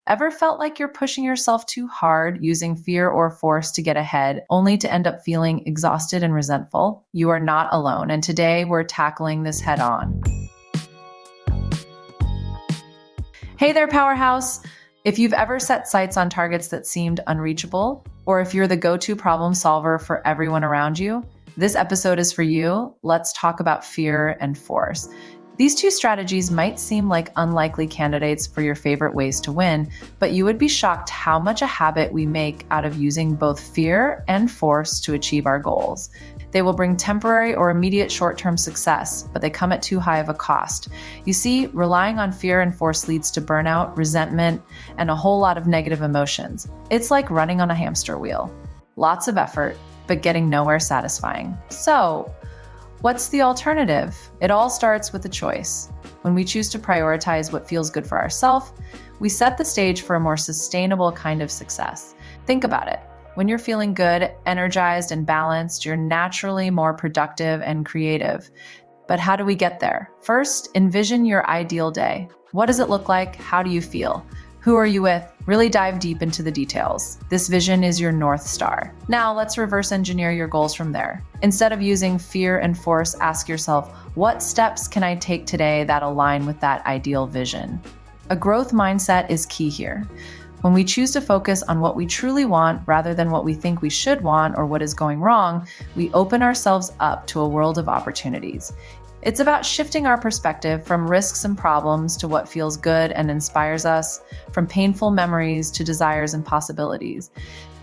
Ever felt like you're pushing yourself too hard, using fear or force to get ahead, only to end up feeling exhausted and resentful? You are not alone, and today we're tackling this head on. Hey there, Powerhouse! If you've ever set sights on targets that seemed unreachable, or if you're the go-to problem solver for everyone around you, this episode is for you. Let's talk about fear and force. These two strategies might seem like unlikely candidates for your favorite ways to win, but you would be shocked how much a habit we make out of using both fear and force to achieve our goals. They will bring temporary or immediate short-term success, but they come at too high of a cost. You see, relying on fear and force leads to burnout, resentment, and a whole lot of negative emotions. It's like running on a hamster wheel. Lots of effort, but getting nowhere satisfying. So, what's the alternative? It all starts with a choice. When we choose to prioritize what feels good for ourselves, we set the stage for a more sustainable kind of success. Think about it. When you're feeling good, energized, and balanced, you're naturally more productive and creative. But how do we get there? First, envision your ideal day. What does it look like? How do you feel? Who are you with? Really dive deep into the details. This vision is your North Star. Now let's reverse engineer your goals from there. Instead of using fear and force, ask yourself, what steps can I take today that align with that ideal vision? A growth mindset is key here. When we choose to focus on what we truly want rather than what we think we should want or what is going wrong, we open ourselves up to a world of opportunities. It's about shifting our perspective from risks and problems to what feels good and inspires us, from painful memories to desires and possibilities,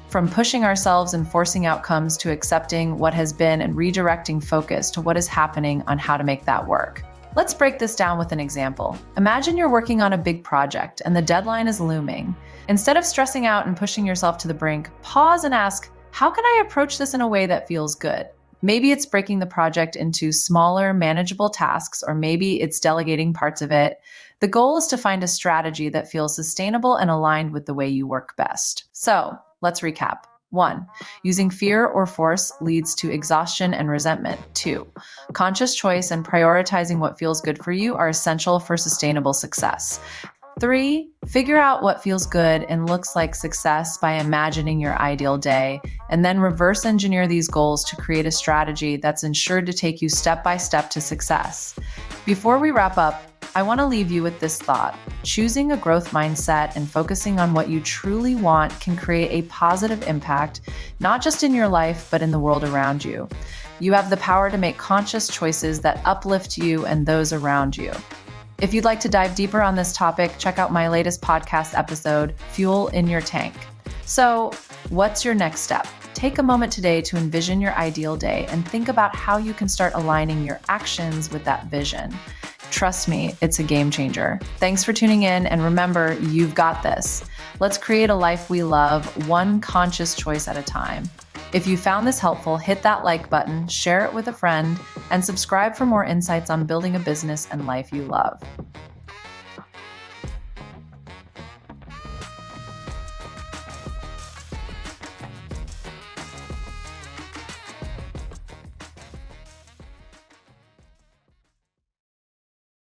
from pushing ourselves and forcing outcomes to accepting what has been and redirecting focus to what is happening on how to make that work. Let's break this down with an example. Imagine you're working on a big project and the deadline is looming. Instead of stressing out and pushing yourself to the brink, pause and ask, how can I approach this in a way that feels good? Maybe it's breaking the project into smaller, manageable tasks, or maybe it's delegating parts of it. The goal is to find a strategy that feels sustainable and aligned with the way you work best. So, let's recap. 1. Using fear or force leads to exhaustion and resentment. 2. Conscious choice and prioritizing what feels good for you are essential for sustainable success. 3. Figure out what feels good and looks like success by imagining your ideal day, and then reverse engineer these goals to create a strategy that's ensured to take you step by step to success. Before we wrap up, I want to leave you with this thought. Choosing a growth mindset and focusing on what you truly want can create a positive impact, not just in your life, but in the world around you. You have the power to make conscious choices that uplift you and those around you. If you'd like to dive deeper on this topic, check out my latest podcast episode, Fuel in Your Tank. So, what's your next step? Take a moment today to envision your ideal day and think about how you can start aligning your actions with that vision. Trust me, it's a game changer. Thanks for tuning in, and remember, you've got this. Let's create a life we love, one conscious choice at a time. If you found this helpful, hit that like button, share it with a friend, and subscribe for more insights on building a business and life you love.